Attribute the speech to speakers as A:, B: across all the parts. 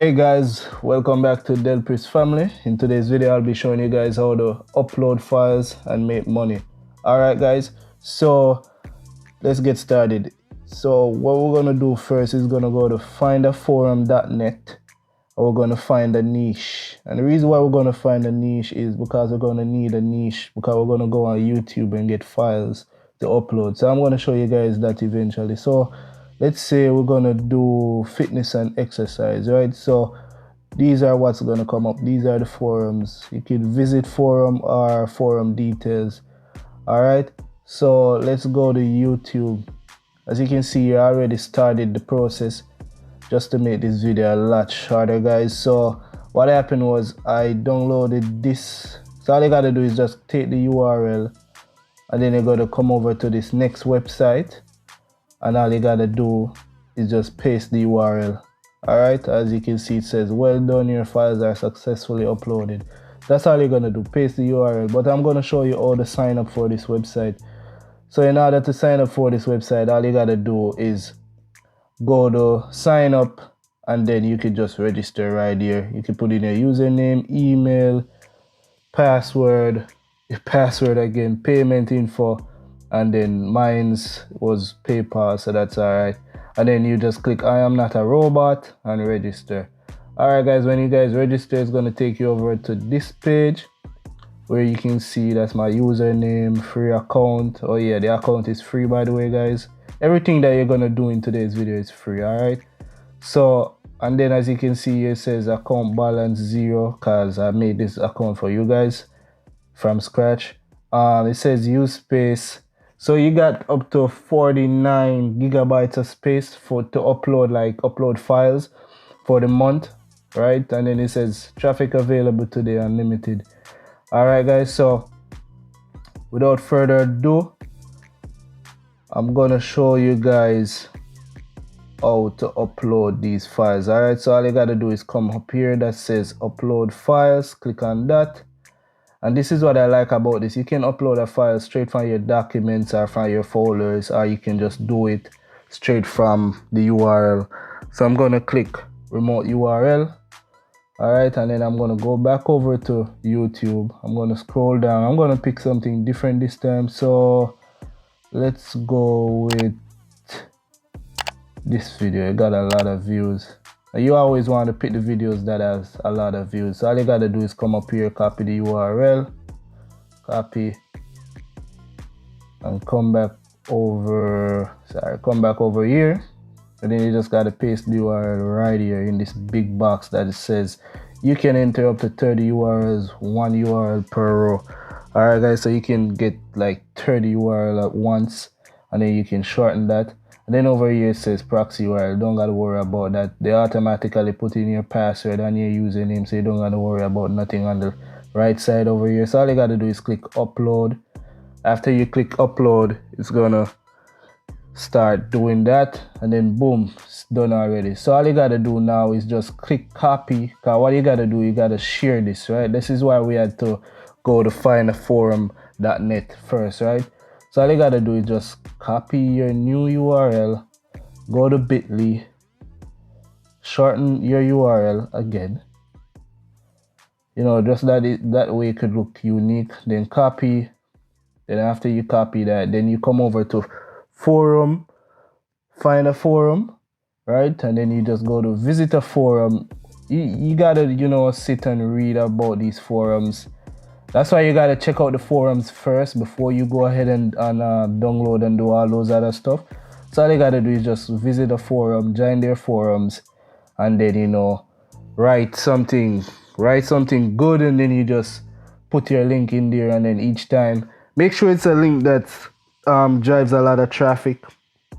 A: Hey guys, welcome back to Delpris family. In today's video, I'll be showing you guys how to upload files and make money. Alright guys, so let's get started. So what we're gonna do first is gonna go to findaforum.net. We're gonna find a niche. And the reason why we're gonna find a niche is because we're gonna need a niche because we're gonna go on YouTube and get files to upload. So I'm gonna show you guys that eventually. So let's say we're gonna do fitness and exercise, right? So these are what's gonna come up. These are the forums. You can visit forum or forum details. All right, so let's go to YouTube. As you can see, I already started the process just to make this video a lot shorter, guys. So what happened was I downloaded this. So all you gotta do is just take the URL and then you're gonna come over to this next website, and all you gotta do is just paste the URL. Alright, as you can see, it says well done, your files are successfully uploaded. That's all you're gonna do, paste the URL. But I'm gonna show you how to sign up for this website. So in order to sign up for this website, all you gotta do is go to sign up, and then you can just register right here. You can put in your username, email, password again, payment info, and then mine's was PayPal, so that's alright. And then you just click I am not a robot and register. Alright guys, when you guys register, it's going to take you over to this page where you can see that's my username, free account. Oh yeah, the account is free, by the way, guys. Everything that you're going to do in today's video is free. Alright, so and then as you can see, it says account balance 0 because I made this account for you guys from scratch. It says use space. So you got up to 49 gigabytes of space to upload files for the month, right? And then it says traffic available today unlimited. All right guys, so without further ado, I'm gonna show you guys how to upload these files. All right, so all you gotta do is come up here that says upload files, click on that. And this is what I like about this. You can upload a file straight from your documents or from your folders, or you can just do it straight from the URL. So I'm going to click remote URL. All right, and then I'm going to go back over to YouTube. I'm going to scroll down. I'm going to pick something different this time. So let's go with this video. It got a lot of views. You always want to pick the videos that has a lot of views. So all you gotta do is come up here, copy the URL, copy, and come back over here, and then you just gotta paste the URL right here in this big box that it says you can enter up to 30 URLs, 1 URL per row. All right guys, so you can get like 30 URL at once, and then you can shorten that. And then over here it says proxy URL. Don't gotta worry about that. They automatically put in your password and your username, so you don't gotta worry about nothing on the right side over here. So all you gotta do is click upload. After you click upload, it's gonna start doing that, and then boom, it's done already. So all you gotta do now is just click copy, because what you gotta do, you gotta share this, right? This is why we had to go to findaforum.net first, right? So all you gotta do is just copy your new URL, go to bit.ly, shorten your URL again, you know, just that way it could look unique. Then copy. Then after you copy that, then you come over to forum, find a forum, right? And then you just go to visit a forum. You gotta, you know, sit and read about these forums. That's why you gotta check out the forums first before you go ahead and download and do all those other stuff. So all you gotta do is just visit a forum, join their forums, and then, you know, write something good, and then you just put your link in there, and then each time make sure it's a link that drives a lot of traffic,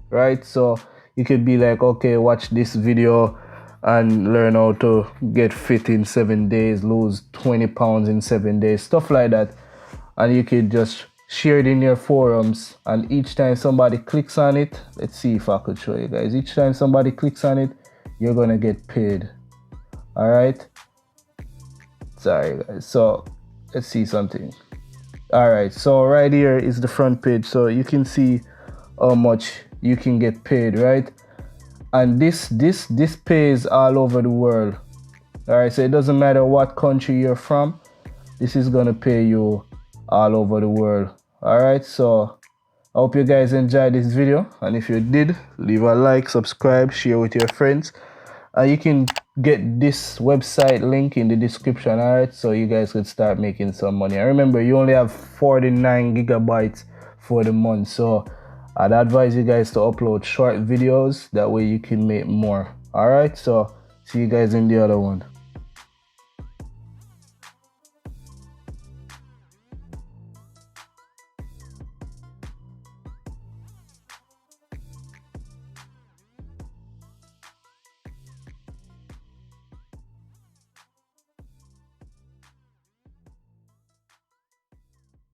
A: right? So you could be like, okay, watch this video and learn how to get fit in 7 days, lose 20 pounds in 7 days, stuff like that. And you could just share it in your forums, and each time somebody clicks on it, let's see if I could show you guys, each time somebody clicks on it, you're gonna get paid. All right, sorry guys, so let's see something. All right, so right here is the front page, so you can see how much you can get paid, right? And this pays all over the world. All right, so it doesn't matter what country you're from, this is gonna pay you all over the world. All right, so I hope you guys enjoyed this video, and if you did, leave a like, subscribe, share with your friends. You can get this website link in the description, all right, so you guys could start making some money. And remember, you only have 49 gigabytes for the month, so I'd advise you guys to upload short videos, that way you can make more. All right, so see you guys in the other one.